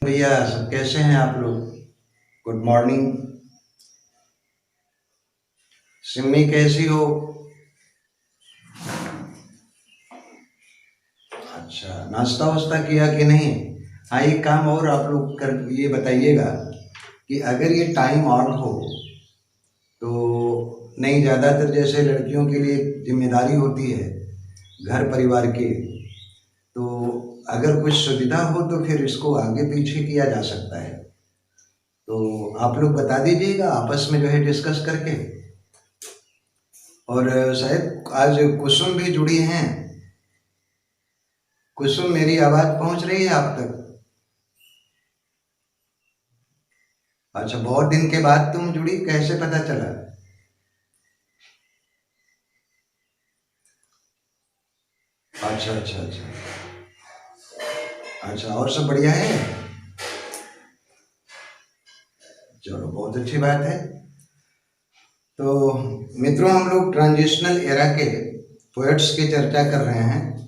भैया सब कैसे हैं आप लोग? Good morning. सिम्मी कैसी हो? अच्छा, नाश्ता वास्ता किया कि नहीं? हाँ, एक काम और आप लोग कर ये बताइएगा कि अगर ये टाइम आउट हो तो नहीं, ज़्यादातर जैसे लड़कियों के लिए जिम्मेदारी होती है घर परिवार की, तो अगर कुछ सुविधा हो तो फिर इसको आगे पीछे किया जा सकता है। तो आप लोग बता दीजिएगा आपस में जो है डिस्कस करके। और शायद आज कुसुम भी जुड़ी हैं। कुसुम, मेरी आवाज पहुंच रही है आप तक? अच्छा, बहुत दिन के बाद तुम जुड़ी, कैसे पता चला? अच्छा अच्छा अच्छा। अच्छा, और सब बढ़िया है? चलो, बहुत अच्छी बात है। तो मित्रों, हम लोग ट्रांजिशनल एरा के पोएट्स की चर्चा कर रहे हैं,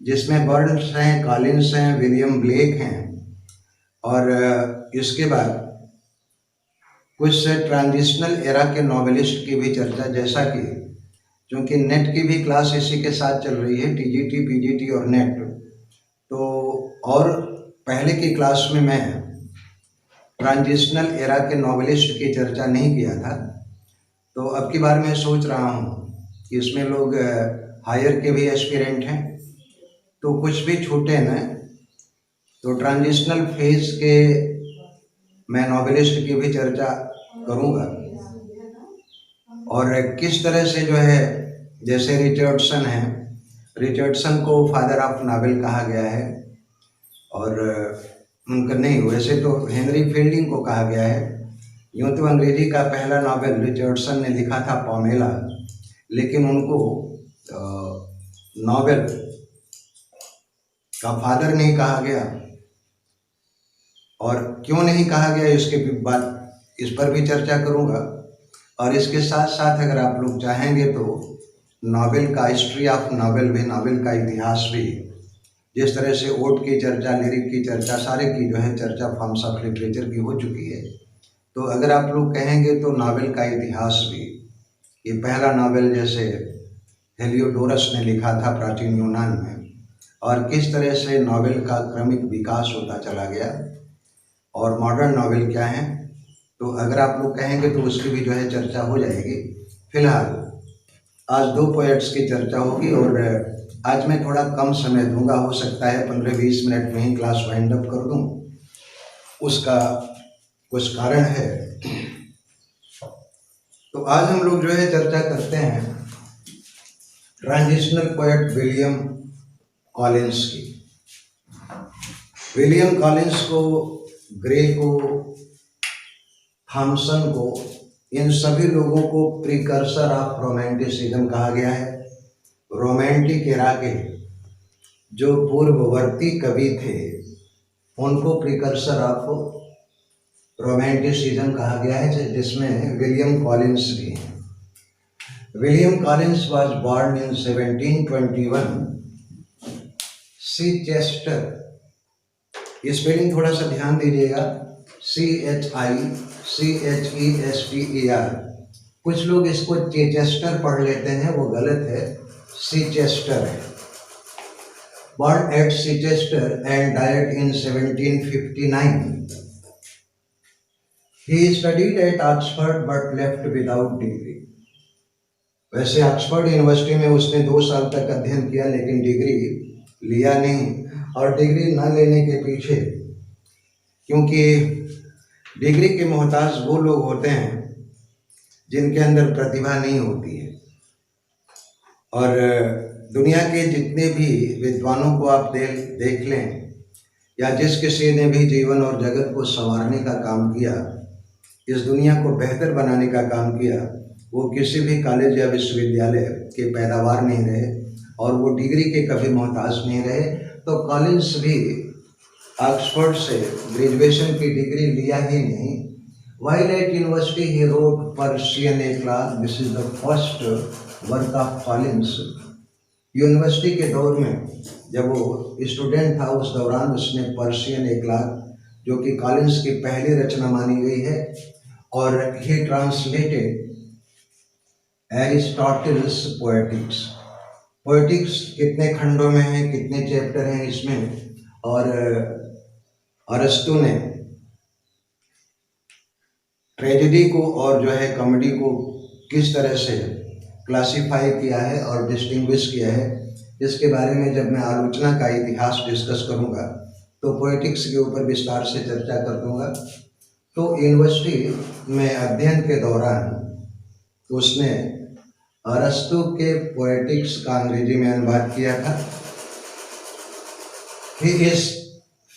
जिसमें बर्न्स हैं, कॉलिंस हैं, विलियम ब्लेक हैं, और इसके बाद कुछ ट्रांजिशनल एरा के नॉवेलिस्ट की भी चर्चा, जैसा कि क्योंकि नेट की भी क्लास इसी के साथ चल रही है, टीजीटी, पीजीटी और नेट। तो और पहले की क्लास में मैं ट्रांजिशनल एरा के नॉवेलिस्ट की चर्चा नहीं किया था, तो अब की बार मैं सोच रहा हूँ कि इसमें लोग हायर के भी एस्पिरेंट हैं, तो कुछ भी छूटे न, तो ट्रांजिशनल फेज के मैं नॉवेलिस्ट की भी चर्चा करूँगा। और किस तरह से जो है, जैसे रिचर्डसन है, रिचर्डसन को फादर ऑफ नावल कहा गया है, और उनका नहीं, वैसे तो हेनरी फील्डिंग को कहा गया है। यूँ तो अंग्रेजी का पहला नावल रिचर्डसन ने लिखा था, पामेला, लेकिन उनको नावल का फादर नहीं कहा गया। और क्यों नहीं कहा गया, इसके बाद इस पर भी चर्चा करूँगा। और इसके साथ साथ अगर आप लोग चाहेंगे तो नावल का हिस्ट्री ऑफ नावल भी, नावल का इतिहास भी, जिस तरह से ओड की चर्चा, लिरिक की चर्चा, सारे की जो है चर्चा फॉर्म्स ऑफ लिटरेचर की हो चुकी है। तो अगर आप लोग कहेंगे तो नावल का इतिहास भी, ये पहला नावल जैसे हेलियोडोरस ने लिखा था प्राचीन यूनान में, और किस तरह से नावल का क्रमिक विकास होता चला गया, और मॉडर्न नावल क्या है, तो अगर आप लोग कहेंगे तो उसकी भी जो है चर्चा हो जाएगी। फिलहाल आज दो पोएट्स की चर्चा होगी, और आज मैं थोड़ा कम समय दूंगा, हो सकता है 15-20 मिनट में ही क्लास वाइंड अप कर दूं। उसका कुछ कारण है। तो आज हम लोग जो है चर्चा करते हैं ट्रांजिशनल पोएट विलियम कॉलिंस की। विलियम कॉलिंस को, ग्रे को, थॉमसन को, इन सभी लोगों को प्रिकर्सर ऑफ रोमांटिसिज्म कहा गया है। रोमांटिक एरा के जो पूर्ववर्ती कवि थे उनको प्रिकर्सर ऑफ रोमांटिसिज्म कहा गया है, जिसमें विलियम कॉलिंस भी हैं। William Collins was born in 1721 Chichester. Spelling थोड़ा सा ध्यान दीजिएगा, CHICHESTER। कुछ लोग इसको चेचेस्टर पढ़ लेते हैं, वो गलत है, सीचेस्टर है। Born at Chichester and died in 1759. He studied at Oxford but left without degree. वैसे ऑक्सफोर्ड यूनिवर्सिटी में उसने 2 साल तक अध्ययन किया, लेकिन डिग्री लिया नहीं। और डिग्री न लेने के पीछे, क्योंकि डिग्री के मोहताज वो लोग होते हैं जिनके अंदर प्रतिभा नहीं होती है। और दुनिया के जितने भी विद्वानों को आप देख लें, या जिस किसी ने भी जीवन और जगत को संवारने का काम किया, इस दुनिया को बेहतर बनाने का काम किया, वो किसी भी कॉलेज या विश्वविद्यालय के पैदावार नहीं रहे, और वो डिग्री के कभी मोहताज नहीं रहे। तो कॉलिंस भी ऑक्सफोर्ड से ग्रेजुएशन की डिग्री लिया ही नहीं। While at university he wrote Persian Eclat. This is the first work of Collins. University के दौर में जब वो स्टूडेंट था, उस दौरान उसने पर्शियन एक्लाग, जो कि कॉलिंस की पहली रचना मानी गई है। और ही ट्रांसलेटेड एरिस्टोटल्स पोएटिक्स। पोएटिक्स कितने खंडों में है, कितने चैप्टर हैं इसमें, और अरस्तु ने ट्रेजेडी को और जो है कॉमेडी को किस तरह से क्लासिफाई किया है और डिस्टिंग्विश किया है, इसके बारे में जब मैं आलोचना का इतिहास डिस्कस करूंगा तो पोएटिक्स के ऊपर विस्तार से चर्चा कर दूंगा। तो यूनिवर्सिटी में अध्ययन के दौरान उसने अरस्तु के पोएटिक्स का अंग्रेजी में अनुवाद किया था। He is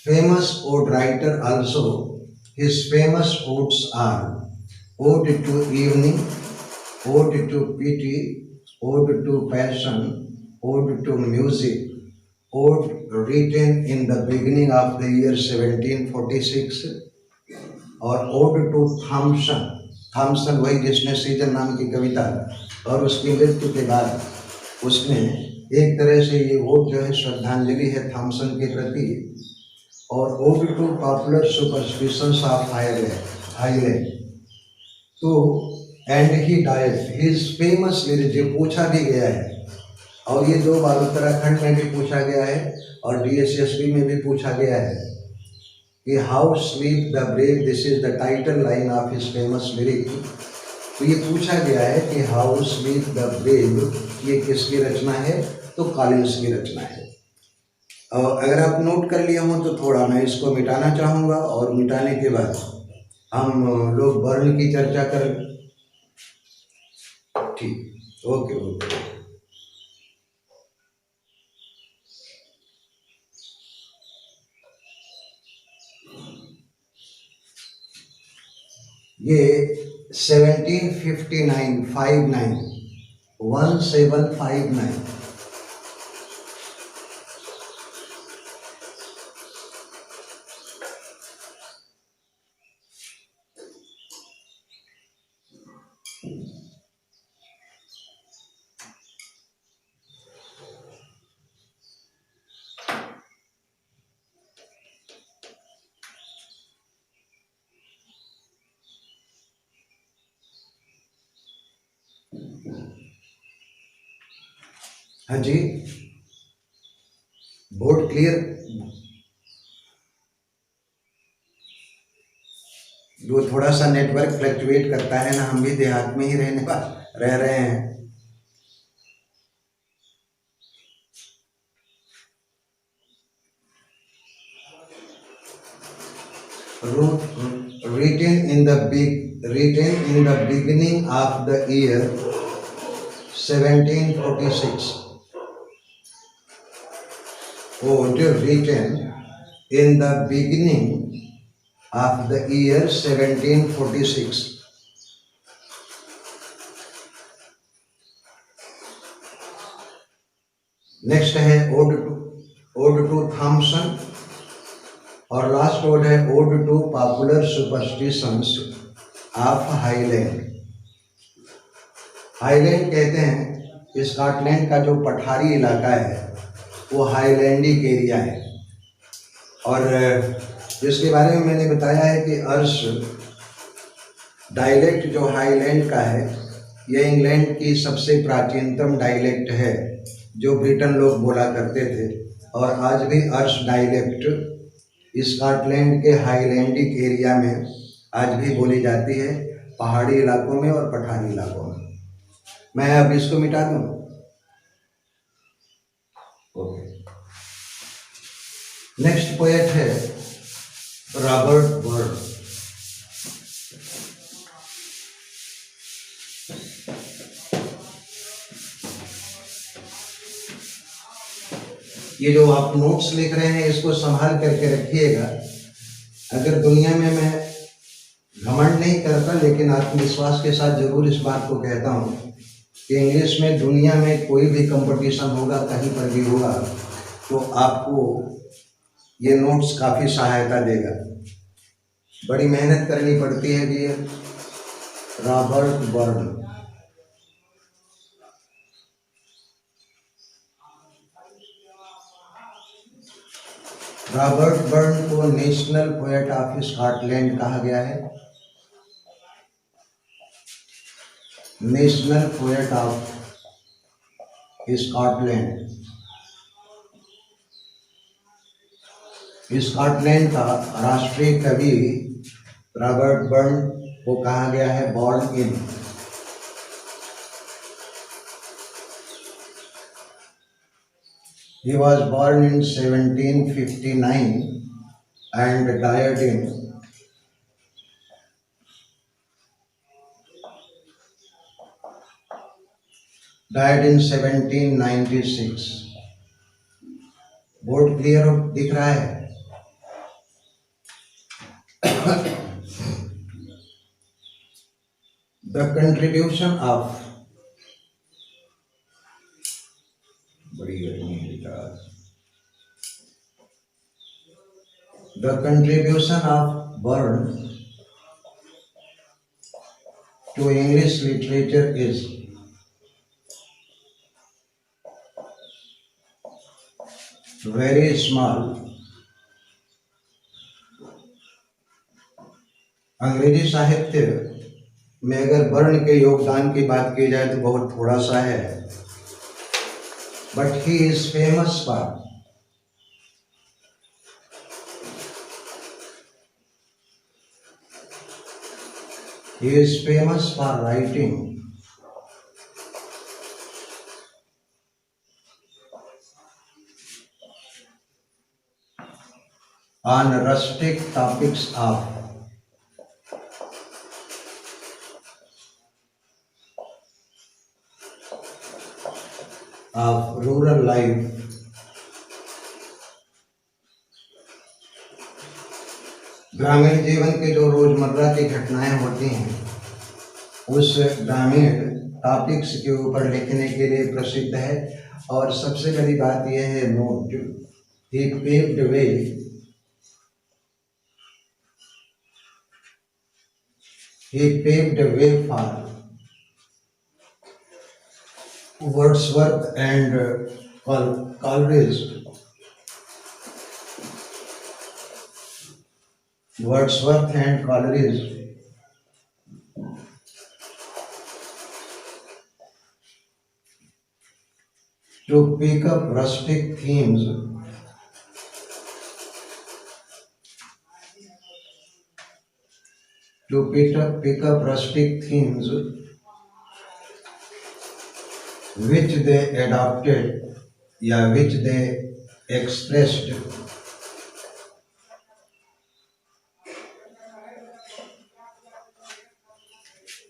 famous ode writer also. His famous odes are ode to evening, ode to pity, ode to passion, ode to music, ode written in the beginning of the year 1746 और ode to Thompson. Thompson वही जिसने season नाम की कविता और उसकी मृत्यु के बाद उसने एक तरह से ये ओड जो है श्रद्धांजलि है थॉमसन के प्रति। और ode to popular superstitions of Ireland. तो and he died his famous lyrics, ये पूछा भी गया है और ये 2 बार उत्तराखंड में भी पूछा गया है और DSSB में भी पूछा गया है कि how sleep the brave, this is the title line of his famous lyric. तो ये पूछा गया है कि हाउ स्लीप द ब्रेव ये किसकी रचना है, तो कॉलिंस की रचना है। और अगर आप नोट कर लिए हो तो थोड़ा मैं इसको मिटाना चाहूँगा और मिटाने के बाद हम लोग बर्न की चर्चा करें। ठीक, ओके ओके। ये 1759 हाँ जी, बोर्ड क्लियर। जो थोड़ा सा नेटवर्क फ्लक्चुएट करता है ना, हम भी देहात में ही रह रहे हैं। written in the beginning of the year 1746. Written in the beginning of the year 1746. Next है ओड टू थॉमसन और लास्ट ओड है ode to popular superstitions of Highland. Highland कहते हैं स्कॉटलैंड का जो पठारी इलाका है वो हाईलैंडिक एरिया है। और जिसके बारे में मैंने बताया है कि अर्श डायलेक्ट जो हाईलैंड का है यह इंग्लैंड की सबसे प्राचीनतम डायलेक्ट है जो ब्रिटेन लोग बोला करते थे। और आज भी अर्श डायलेक्ट स्कॉटलैंड के हाईलैंडिक एरिया में आज भी बोली जाती है, पहाड़ी इलाकों में और पठारी इलाकों में। मैं अब इसको मिटा दूं। ओके, नेक्स्ट पोएट है रॉबर्ट बर्न। ये जो आप नोट्स लिख रहे हैं इसको संभाल करके रखिएगा। अगर दुनिया में मैं घमंड नहीं करता लेकिन आत्मविश्वास के साथ जरूर इस बात को कहता हूँ कि इंग्लिश में दुनिया में कोई भी कंपटीशन होगा, कहीं पर भी होगा, तो आपको ये नोट्स काफ़ी सहायता देगा। बड़ी मेहनत करनी पड़ती है जी। रॉबर्ट बर्न, रॉबर्ट बर्न को नेशनल पोएट ऑफ स्कॉटलैंड कहा गया है। National poet of Scotland. Scotland का राष्ट्रीय कवि रॉबर्ट बर्न को कहा गया है born in. He was born in 1759 and died in 1796। Board clear दिख रहा है? The contribution of the contribution of Burns to English literature is very small। अंग्रेजी साहित्य में अगर बर्न के योगदान की बात की जाए तो बहुत थोड़ा सा है, but he is famous for writing on rustic topics of rural life, ग्रामीण जीवन के जो रोजमर्रा की घटनाएं होती हैं उस ग्रामीण टॉपिक्स के ऊपर लिखने के लिए प्रसिद्ध है। और सबसे बड़ी बात यह है, note, he paved way for Wordsworth and Coleridge to pick up rustic themes which they adopted या which they expressed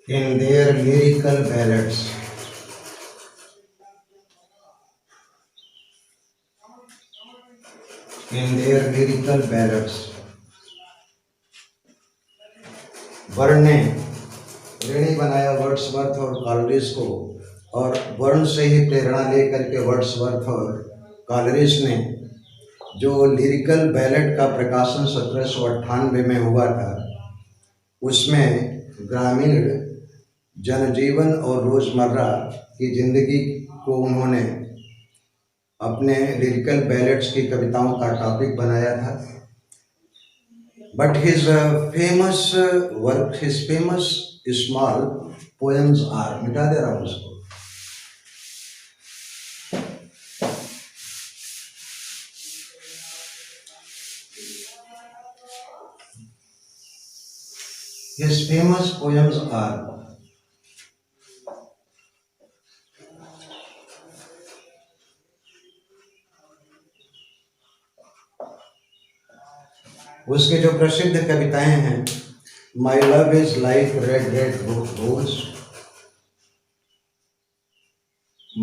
in their lyrical ballads। Burn ने ऋणी बनाया वर्ड्सवर्थ और कॉलरिज को, और बर्न से ही प्रेरणा लेकर के वर्ड्सवर्थ और कॉलरिज ने जो लिरिकल बैलेट का प्रकाशन 1798 में हुआ था, उसमें ग्रामीण जनजीवन और रोजमर्रा की जिंदगी को उन्होंने अपने लिरिकल बैलेट्स की कविताओं का टॉपिक बनाया था। But his famous small poems are, मिटा दे रहा हूं उसको, his famous poems are उसके जो प्रसिद्ध कविताएं हैं, my love is like red red rose,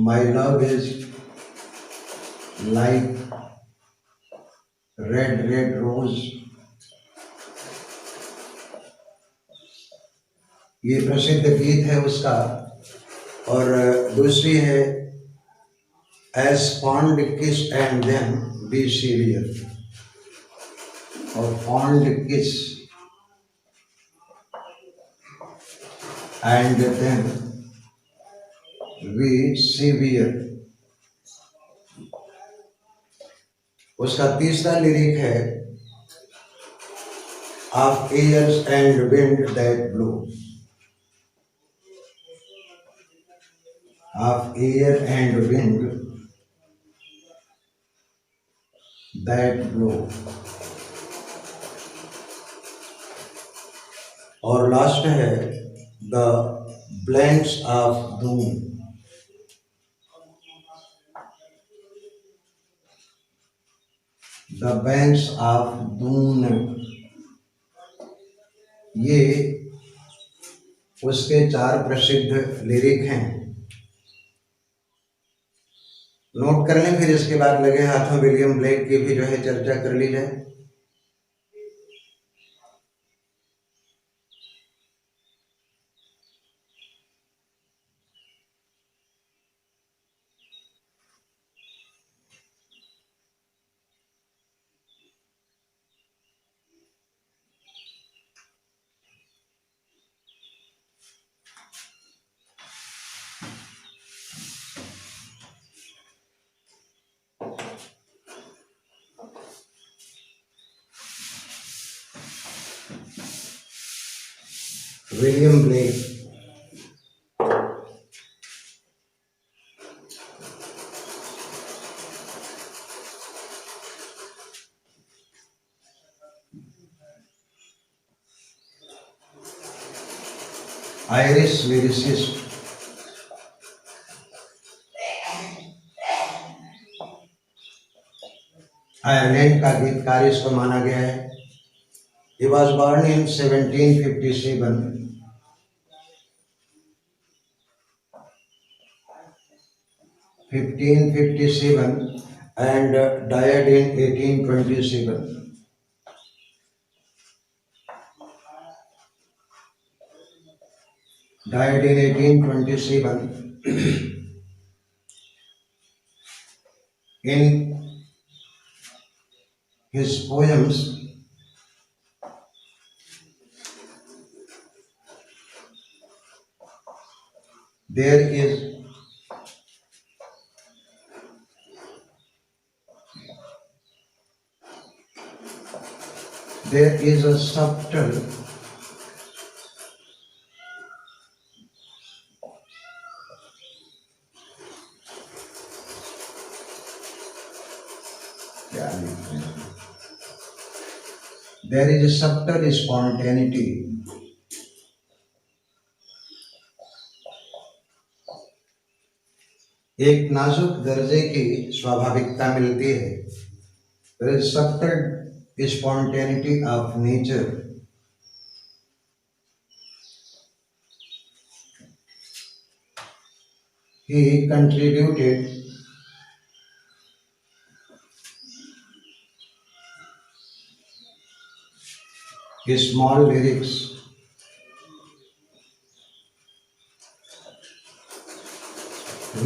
my love is like red red rose, ये प्रसिद्ध गीत है उसका। और दूसरी है as fond kiss and then be severe, और fond kiss and then be severe। उसका तीसरा लिरिक है of airs and wind that blow, of air and wind that blow. और लास्ट है the blanks of doom, the banks of Doon. ये उसके 4 प्रसिद्ध lyric हैं। नोट कर लें, फिर इसके बाद लगे हाथों विलियम ब्लेक की भी जो है चर्चा कर ली जाए। William Blake, Irish lyricist, Ireland का गीतकार इसको माना गया है। He was born in 1757, 1557 and died in 1827. Died in 1827. In his poems, there is a subtle spontaneity एक नाजुक दर्जे की स्वाभाविकता मिलती है। There is subtle spontaneity of nature. He contributed his small lyrics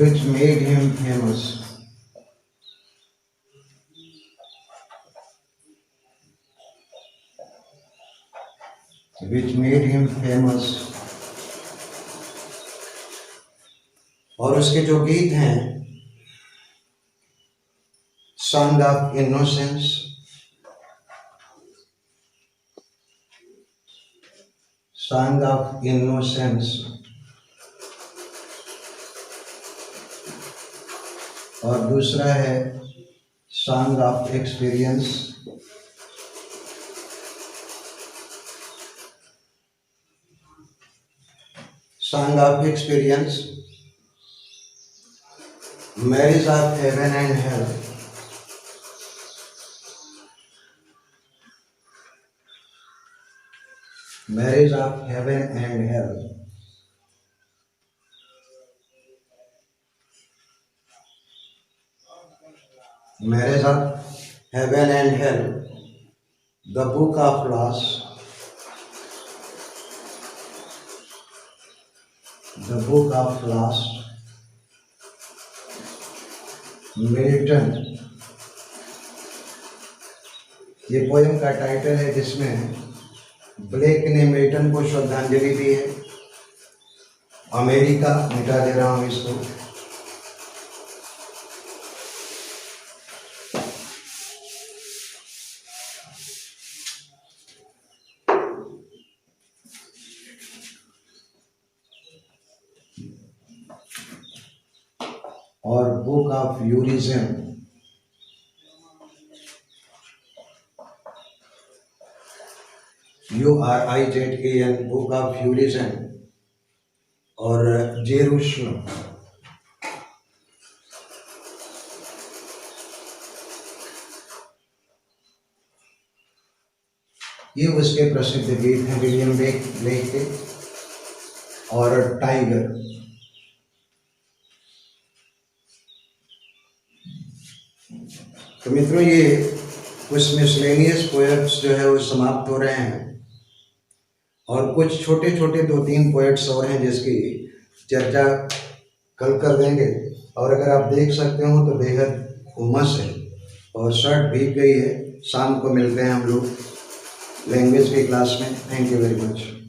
which made him famous. और उसके जो गीत हैं, song of innocence, song of innocence, और दूसरा है song of experience, song of experience, marriage of heaven and hell, marriage of heaven and hell, marriage of heaven and hell, the book of loss, the book of loss, Milton. ये poem का title है जिसमें black ने Milton को श्रद्धांजलि दी है। America मिटा दे रहा हूं इसको। Book of Urizen, URIZAN, book of Urizen, और जेरूशलम। ये उसके प्रसिद्ध गीत हैं विलियम ब्लेक के। और टाइगर, तो मित्रों ये कुछ मिसलेनियस पोएट्स जो है वो समाप्त हो रहे हैं, और कुछ छोटे छोटे 2-3 पोएट्स और हैं जिसकी चर्चा कल कर देंगे। और अगर आप देख सकते हो तो बेहद उमस है और शर्ट भीग गई है। शाम को मिलते हैं हम लोग लैंग्वेज की क्लास में। Thank you very much.